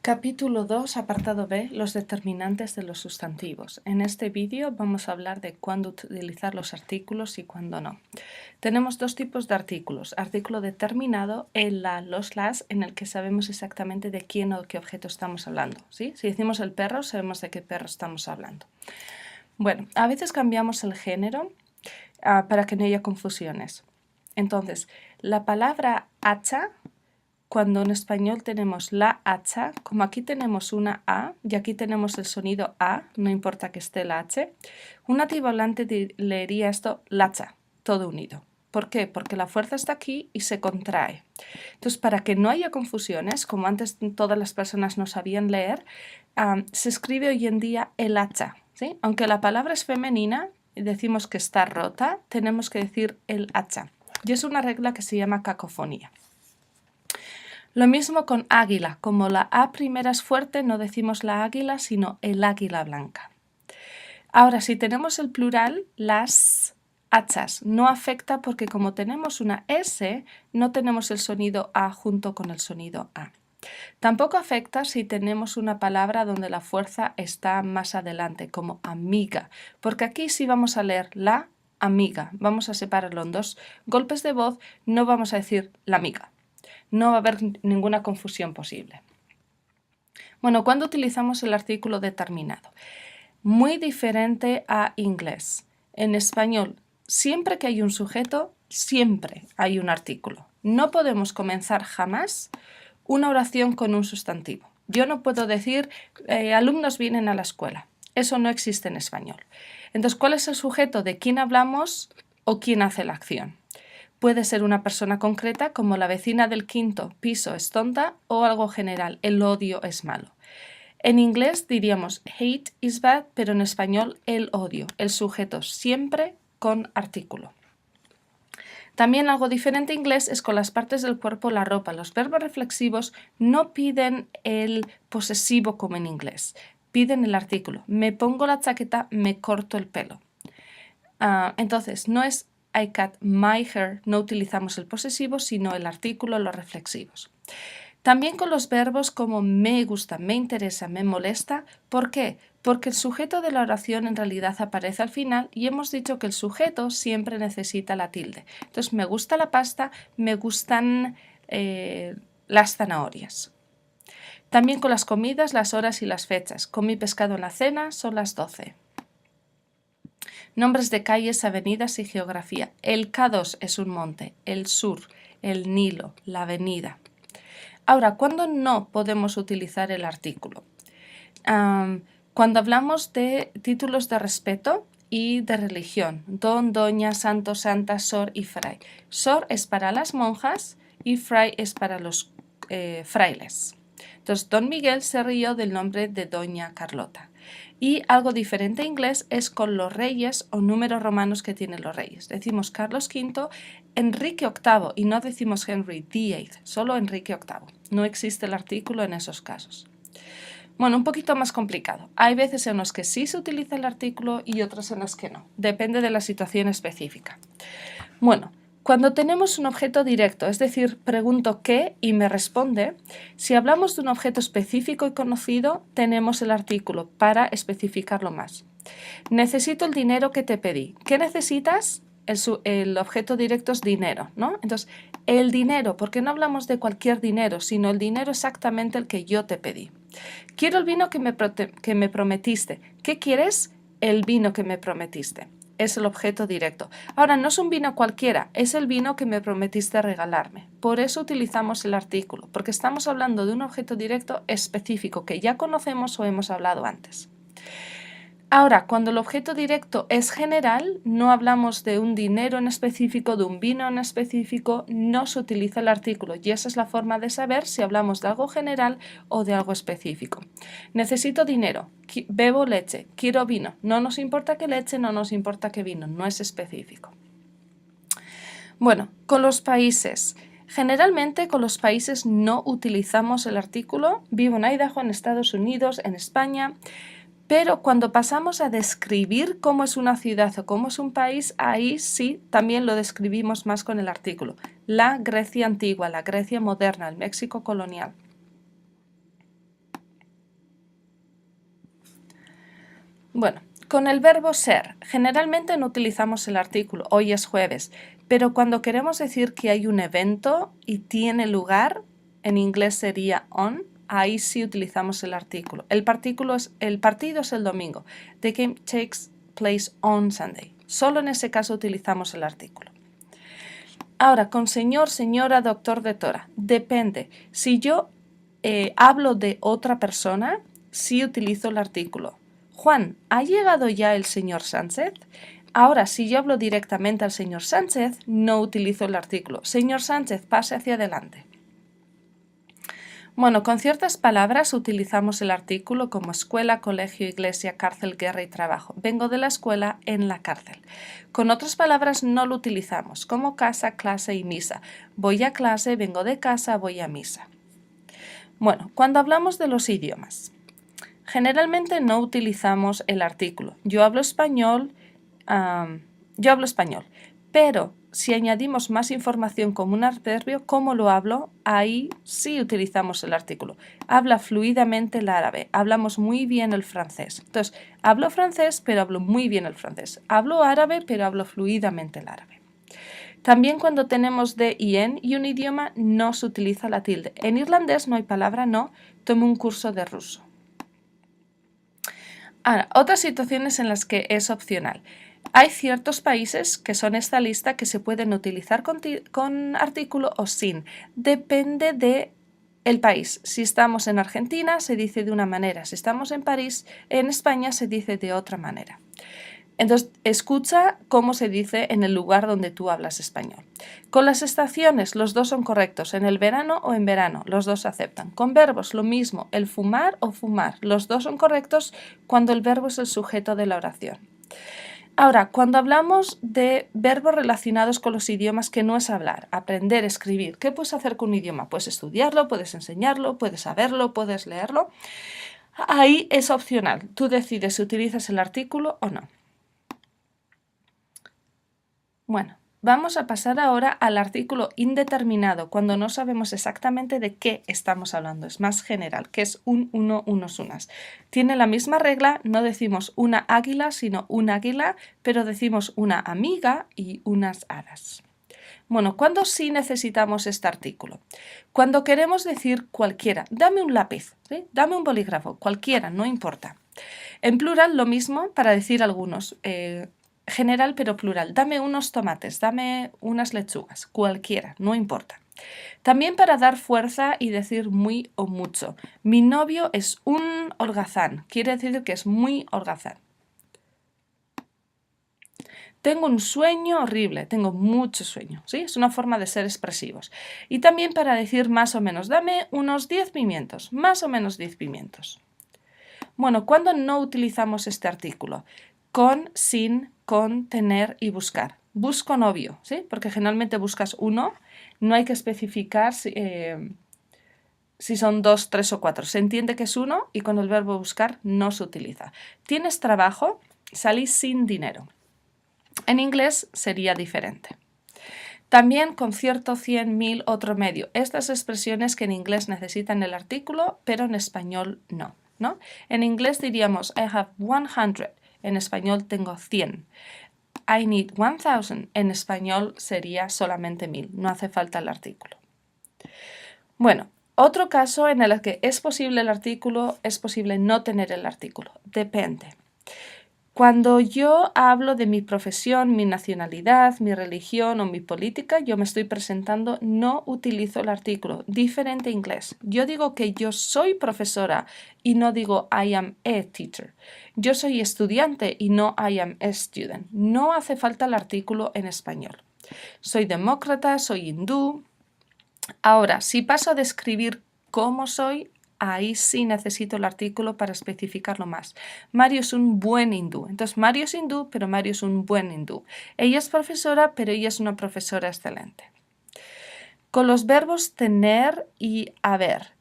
Capítulo 2, apartado B, los determinantes de los sustantivos. En este vídeo vamos a hablar de cuándo utilizar los artículos y cuándo no. Tenemos dos tipos de artículos. Artículo determinado, el la, los, las, en el que sabemos exactamente de quién o qué objeto estamos hablando, ¿sí? Si decimos el perro, sabemos de qué perro estamos hablando. Bueno, a veces cambiamos el género para que no haya confusiones. Entonces, la palabra hacha, cuando en español tenemos la hacha, como aquí tenemos una A y aquí tenemos el sonido A, no importa que esté la H, un nativo hablante leería esto lacha, todo unido. ¿Por qué? Porque la fuerza está aquí y se contrae. Entonces, para que no haya confusiones, como antes todas las personas no sabían leer, se escribe hoy en día el hacha, ¿sí? Aunque la palabra es femenina y decimos que está rota, tenemos que decir el hacha. Y es una regla que se llama cacofonía. Lo mismo con águila, como la A primera es fuerte, no decimos la águila, sino el águila blanca. Ahora, si tenemos el plural, las hachas, no afecta porque como tenemos una S, no tenemos el sonido A junto con el sonido A. Tampoco afecta si tenemos una palabra donde la fuerza está más adelante, como amiga, porque aquí sí vamos a leer la amiga, vamos a separarlo en dos golpes de voz, no vamos a decir la amiga. No va a haber ninguna confusión posible. Bueno, ¿cuándo utilizamos el artículo determinado? Muy diferente a inglés. En español, siempre que hay un sujeto, siempre hay un artículo. No podemos comenzar jamás una oración con un sustantivo. Yo no puedo decir, alumnos vienen a la escuela. Eso no existe en español. Entonces, ¿cuál es el sujeto de quién hablamos o quién hace la acción? Puede ser una persona concreta, como la vecina del quinto piso es tonta, o algo general, el odio es malo. En inglés diríamos hate is bad, pero en español el odio, el sujeto siempre con artículo. También algo diferente en inglés es con las partes del cuerpo, la ropa. Los verbos reflexivos no piden el posesivo como en inglés, piden el artículo. Me pongo la chaqueta, me corto el pelo. Entonces, no es I cut my hair, no utilizamos el posesivo, sino el artículo, los reflexivos. También con los verbos como me gusta, me interesa, me molesta. ¿Por qué? Porque el sujeto de la oración en realidad aparece al final y hemos dicho que el sujeto siempre necesita la tilde. Entonces, me gusta la pasta, me gustan las zanahorias. También con las comidas, las horas y las fechas. Comí pescado en la cena, son las 12. Nombres de calles, avenidas y geografía. El K2 es un monte, el sur, el Nilo, la avenida. Ahora, ¿cuándo no podemos utilizar el artículo? Cuando hablamos de títulos de respeto y de religión. Don, doña, santo, santa, sor y fray. Sor es para las monjas y fray es para los frailes. Entonces, don Miguel se rió del nombre de doña Carlota. Y algo diferente en inglés es con los reyes o números romanos que tienen los reyes. Decimos Carlos V, Enrique VIII y no decimos Henry VIII, solo Enrique VIII. No existe el artículo en esos casos. Bueno, un poquito más complicado. Hay veces en los que sí se utiliza el artículo y otras en las que no. Depende de la situación específica. Bueno, cuando tenemos un objeto directo, es decir, pregunto qué y me responde, si hablamos de un objeto específico y conocido, tenemos el artículo para especificarlo más. Necesito el dinero que te pedí. ¿Qué necesitas? El objeto directo es dinero, ¿no? Entonces, el dinero, porque no hablamos de cualquier dinero, sino el dinero exactamente el que yo te pedí. Quiero el vino que me prometiste. ¿Qué quieres? El vino que me prometiste. Es el objeto directo. Ahora, no es un vino cualquiera, es el vino que me prometiste regalarme. Por eso utilizamos el artículo, porque estamos hablando de un objeto directo específico que ya conocemos o hemos hablado antes. Ahora, cuando el objeto directo es general, no hablamos de un dinero en específico, de un vino en específico, no se utiliza el artículo y esa es la forma de saber si hablamos de algo general o de algo específico. Necesito dinero, bebo leche, quiero vino, no nos importa qué leche, no nos importa qué vino, no es específico. Bueno, con los países. Generalmente con los países no utilizamos el artículo. Vivo en Idaho, en Estados Unidos, en España. Pero cuando pasamos a describir cómo es una ciudad o cómo es un país, ahí sí también lo describimos más con el artículo. La Grecia antigua, la Grecia moderna, el México colonial. Bueno, con el verbo ser, generalmente no utilizamos el artículo, hoy es jueves, pero cuando queremos decir que hay un evento y tiene lugar, en inglés sería on, ahí sí utilizamos el artículo. El partido es el domingo. The game takes place on Sunday. Solo en ese caso utilizamos el artículo. Ahora, con señor, señora, doctor, doctora, depende. Si yo hablo de otra persona, sí utilizo el artículo. Juan, ¿ha llegado ya el señor Sánchez? Ahora, si yo hablo directamente al señor Sánchez, no utilizo el artículo. Señor Sánchez, pase hacia adelante. Bueno, con ciertas palabras utilizamos el artículo como escuela, colegio, iglesia, cárcel, guerra y trabajo. Vengo de la escuela, en la cárcel. Con otras palabras no lo utilizamos, como casa, clase y misa. Voy a clase, vengo de casa, voy a misa. Bueno, cuando hablamos de los idiomas, generalmente no utilizamos el artículo. Yo hablo español, pero si añadimos más información como un adverbio, ¿cómo lo hablo? Ahí sí utilizamos el artículo. Habla fluidamente el árabe, hablamos muy bien el francés. Entonces, hablo francés, pero hablo muy bien el francés. Hablo árabe, pero hablo fluidamente el árabe. También cuando tenemos de y en y un idioma no se utiliza la tilde. En irlandés no hay palabra no, tomo un curso de ruso. Ahora, otras situaciones en las que es opcional. Hay ciertos países que son esta lista que se pueden utilizar con artículo o sin. Depende de el país. Si estamos en Argentina se dice de una manera, si estamos en París, en España se dice de otra manera. Entonces, escucha cómo se dice en el lugar donde tú hablas español. Con las estaciones, los dos son correctos. En el verano o en verano, los dos se aceptan. Con verbos, lo mismo. El fumar o fumar, los dos son correctos cuando el verbo es el sujeto de la oración. Ahora, cuando hablamos de verbos relacionados con los idiomas, que no es hablar, aprender, escribir, ¿qué puedes hacer con un idioma? Puedes estudiarlo, puedes enseñarlo, puedes saberlo, puedes leerlo. Ahí es opcional. Tú decides si utilizas el artículo o no. Bueno, vamos a pasar ahora al artículo indeterminado, cuando no sabemos exactamente de qué estamos hablando. Es más general, que es un, uno, unos, unas. Tiene la misma regla, no decimos una águila, sino un águila, pero decimos una amiga y unas hadas. Bueno, ¿cuándo sí necesitamos este artículo? Cuando queremos decir cualquiera. Dame un lápiz, ¿sí? Dame un bolígrafo, cualquiera, no importa. En plural lo mismo para decir algunos. General pero plural. Dame unos tomates, dame unas lechugas, cualquiera, no importa. También para dar fuerza y decir muy o mucho. Mi novio es un holgazán, quiere decir que es muy holgazán. Tengo un sueño horrible, tengo mucho sueño, ¿sí? Es una forma de ser expresivos. Y también para decir más o menos, dame unos 10 pimientos, más o menos 10 pimientos. Bueno, ¿cuándo no utilizamos este artículo? Con, sin, con, tener y buscar. Busco novio, ¿sí? Porque generalmente buscas uno, no hay que especificar si son 2, 3 o 4. Se entiende que es uno y con el verbo buscar no se utiliza. ¿Tienes trabajo? Salís sin dinero. En inglés sería diferente. También concierto, 100, 1000, otro medio. Estas expresiones que en inglés necesitan el artículo, pero en español no, ¿no? En inglés diríamos I have 100. En español tengo 100. I need 1000. En español sería solamente 1000. No hace falta el artículo. Bueno, otro caso en el que es posible el artículo, es posible no tener el artículo. Depende. Cuando yo hablo de mi profesión, mi nacionalidad, mi religión o mi política, yo me estoy presentando, no utilizo el artículo. Diferente inglés. Yo digo que yo soy profesora y no digo I am a teacher. Yo soy estudiante y no I am a student. No hace falta el artículo en español. Soy demócrata, soy hindú. Ahora, si paso a describir cómo soy, ahí sí necesito el artículo para especificarlo más. Mario es un buen hindú. Entonces, Mario es hindú, pero Mario es un buen hindú. Ella es profesora, pero ella es una profesora excelente. Con los verbos tener y haber.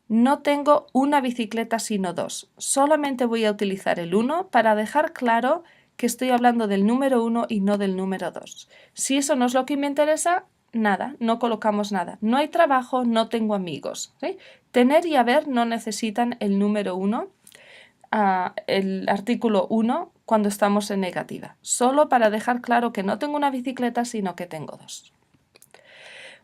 No tengo una bicicleta, sino dos. Solamente voy a utilizar el uno para dejar claro que estoy hablando del número 1 y no del número 2. Si eso no es lo que me interesa, nada, no colocamos nada. No hay trabajo, no tengo amigos. ¿Sí? Tener y haber no necesitan el número 1. el artículo 1 cuando estamos en negativa, solo para dejar claro que no tengo una bicicleta, sino que tengo dos.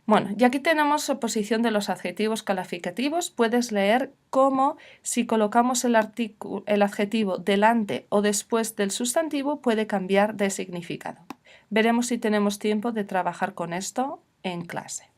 Bueno, y aquí tenemos oposición de los adjetivos calificativos. Puedes leer cómo si colocamos el adjetivo delante o después del sustantivo puede cambiar de significado. Veremos si tenemos tiempo de trabajar con esto en clase.